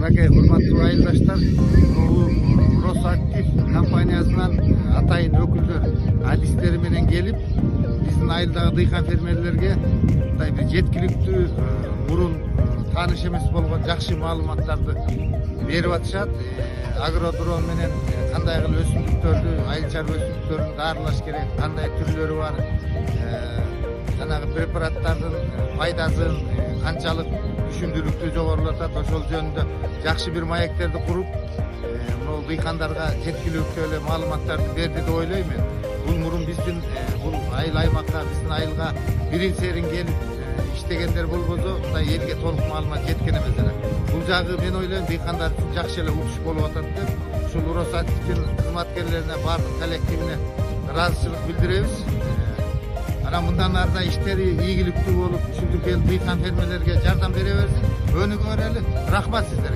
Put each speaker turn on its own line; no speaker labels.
Мынакей урматтуу айылдаштар, бул Росактив компаниясынан атайын өкүлдөр адистери менен келип, биздин айылдагы дыйкан фермерлерге мындай бир жеткиликтүү, мурун тааныш эмес болгон жакшы маалыматтарды берип атышат. Агродрон менен кандай кылып өсүмдүктөрдү, айыл чарба өсүмдүктөрүн даарылаш керек, кандай түрлөрү бар, жанагы препараттардын пайдасын канчалык түшүндүрүктүү жогорулатат, ошол жөнүндө жакшы бир маектерди куруп, могу дыйкандарга жеткиликтүү эле маалыматтарды берди деп ойлойм мен. Бул мурун биздин бул айыл аймакка, биздин айылга бирин серин келип иштегендер болбосо, мындай элге толук маалымат жеткен эмес эле. Бул жагы мен ойлойм дыйкандар үчүн жакшы эле утуш болуп атат деп, ушул Росактивдин кызматкерлерине, бардык коллективине ыраазычылык билдиребиз. Анан мындан ары да иштери ийгиликтүү болуп, ушинтип келип дыйкан фермерлерге жардам бере берсин. Өнүгө берели. Рахмат сиздерге.